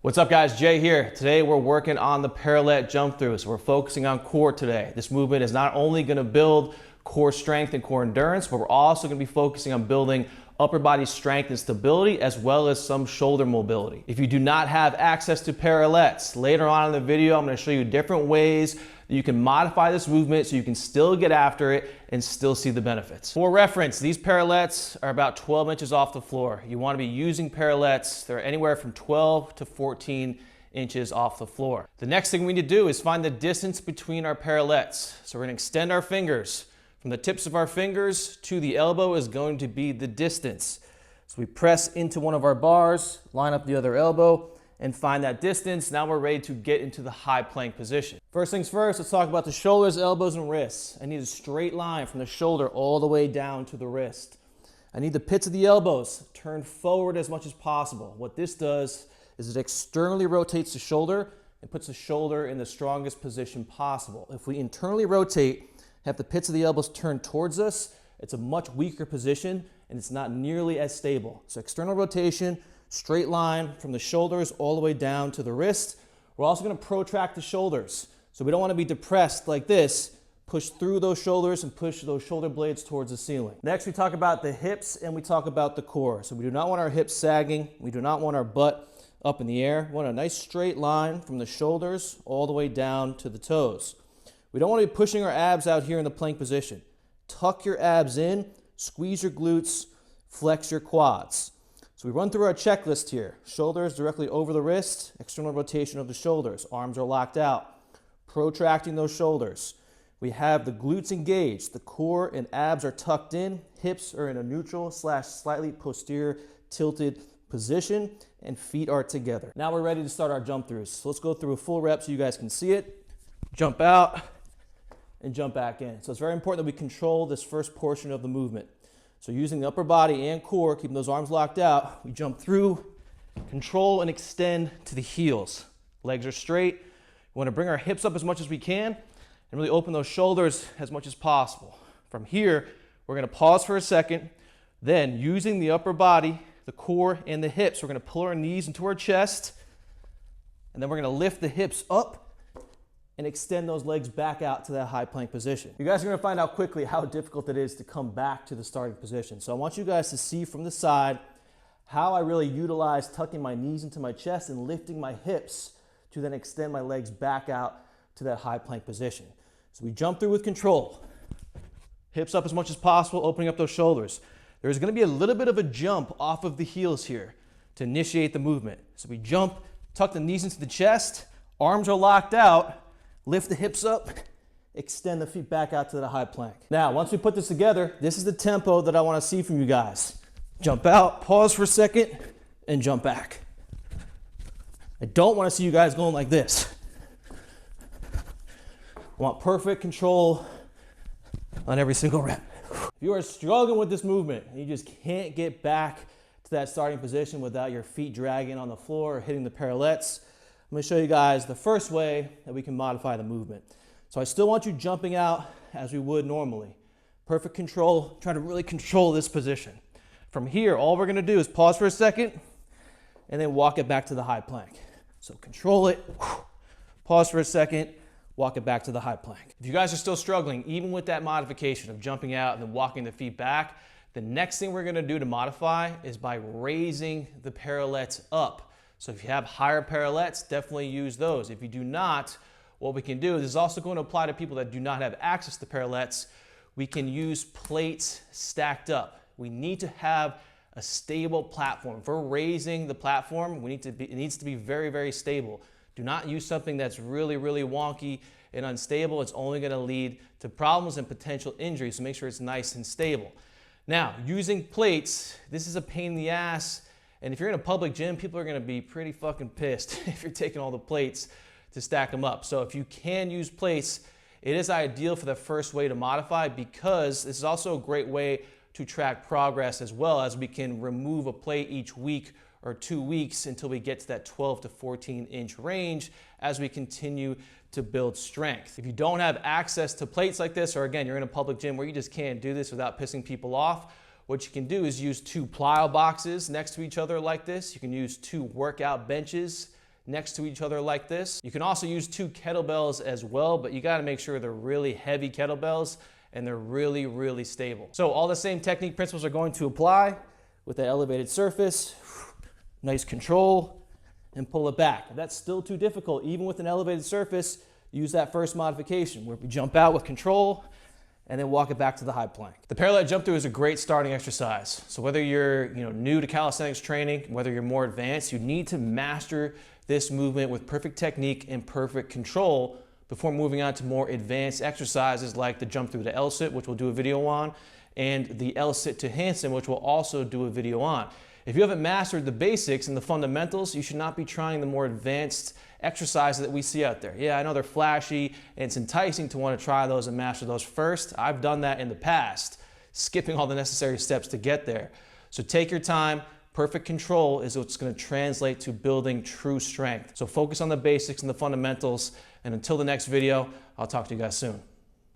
What's up guys, Jay here. Today we're working on the parallette jump through. So we're focusing on core today. This movement is not only gonna build core strength and core endurance, but we're also gonna be focusing on building upper body strength and stability, as well as some shoulder mobility. If you do not have access to parallettes, later on in the video, I'm gonna show you different ways that you can modify this movement so you can still get after it and still see the benefits. For reference, these parallettes are about 12 inches off the floor. You wanna be using parallettes. They're anywhere from 12 to 14 inches off the floor. The next thing we need to do is find the distance between our parallettes. So we're gonna extend our fingers. From the tips of our fingers to the elbow is going to be the distance. So we press into one of our bars, line up the other elbow, and find that distance. Now we're ready to get into the high plank position. First things first, let's talk about the shoulders, elbows, and wrists. I need a straight line from the shoulder all the way down to the wrist. I need the pits of the elbows turned forward as much as possible. What this does is it externally rotates the shoulder and puts the shoulder in the strongest position possible. If we internally rotate, have the pits of the elbows turned towards us, it's a much weaker position and it's not nearly as stable. So external rotation, straight line from the shoulders all the way down to the wrist. We're also gonna protract the shoulders. So we don't wanna be depressed like this. Push through those shoulders and push those shoulder blades towards the ceiling. Next, we talk about the hips and we talk about the core. So we do not want our hips sagging. We do not want our butt up in the air. We want a nice straight line from the shoulders all the way down to the toes. We don't want to be pushing our abs out here in the plank position. Tuck your abs in, squeeze your glutes, flex your quads. So we run through our checklist here. Shoulders directly over the wrist, external rotation of the shoulders. Arms are locked out, protracting those shoulders. We have the glutes engaged. The core and abs are tucked in. Hips are in a neutral / slightly posterior tilted position, and feet are together. Now we're ready to start our jump throughs. So let's go through a full rep so you guys can see it. Jump out and jump back in. So it's very important that we control this first portion of the movement. So using the upper body and core, keeping those arms locked out, we jump through, control and extend to the heels. Legs are straight. We want to bring our hips up as much as we can and really open those shoulders as much as possible. From here, we're going to pause for a second. Then using the upper body, the core and the hips, we're going to pull our knees into our chest, and then we're going to lift the hips up and extend those legs back out to that high plank position. You guys are gonna find out quickly how difficult it is to come back to the starting position. So I want you guys to see from the side how I really utilize tucking my knees into my chest and lifting my hips to then extend my legs back out to that high plank position. So we jump through with control. Hips up as much as possible, opening up those shoulders. There's gonna be a little bit of a jump off of the heels here to initiate the movement. So we jump, tuck the knees into the chest, arms are locked out, lift the hips up, extend the feet back out to the high plank. Now, once we put this together, this is the tempo that I want to see from you guys. Jump out, pause for a second, and jump back. I don't want to see you guys going like this. I want perfect control on every single rep. If you are struggling with this movement and you just can't get back to that starting position without your feet dragging on the floor or hitting the parallettes, I'm going to show you guys the first way that we can modify the movement. So I still want you jumping out as we would normally. Perfect control, try to really control this position. From here, all we're going to do is pause for a second and then walk it back to the high plank. So control it, pause for a second, walk it back to the high plank. If you guys are still struggling, even with that modification of jumping out and then walking the feet back, the next thing we're going to do to modify is by raising the parallettes up. So if you have higher parallettes, definitely use those. If you do not, what we can do, this is also going to apply to people that do not have access to parallettes. We can use plates stacked up. We need to have a stable platform. For raising the platform, it needs to be very, very stable. Do not use something that's really, really wonky and unstable. It's only going to lead to problems and potential injuries, so make sure it's nice and stable. Now, using plates, this is a pain in the ass. And if you're in a public gym, people are going to be pretty fucking pissed if you're taking all the plates to stack them up. So if you can use plates, it is ideal for the first way to modify, because this is also a great way to track progress, as well as we can remove a plate each week or 2 weeks until we get to that 12 to 14 inch range as we continue to build strength. If you don't have access to plates like this, or again, you're in a public gym where you just can't do this without pissing people off, What you can do is use two plyo boxes next to each other like this. You can use two workout benches next to each other like this. You can also use 2 kettlebells as well, but you gotta make sure they're really heavy kettlebells and they're really, really stable. So all the same technique principles are going to apply with that elevated surface. Nice control, and pull it back. If that's still too difficult, even with an elevated surface, use that first modification where we jump out with control and then walk it back to the high plank. The parallel jump through is a great starting exercise. So whether you're new to calisthenics training, whether you're more advanced, you need to master this movement with perfect technique and perfect control before moving on to more advanced exercises like the jump through to L-sit, which we'll do a video on, and the L-sit to handstand, which we'll also do a video on. If you haven't mastered the basics and the fundamentals, you should not be trying the more advanced exercises that we see out there. Yeah, I know they're flashy and it's enticing to want to try those and master those first. I've done that in the past, skipping all the necessary steps to get there. So take your time. Perfect control is what's going to translate to building true strength. So focus on the basics and the fundamentals. And until the next video, I'll talk to you guys soon.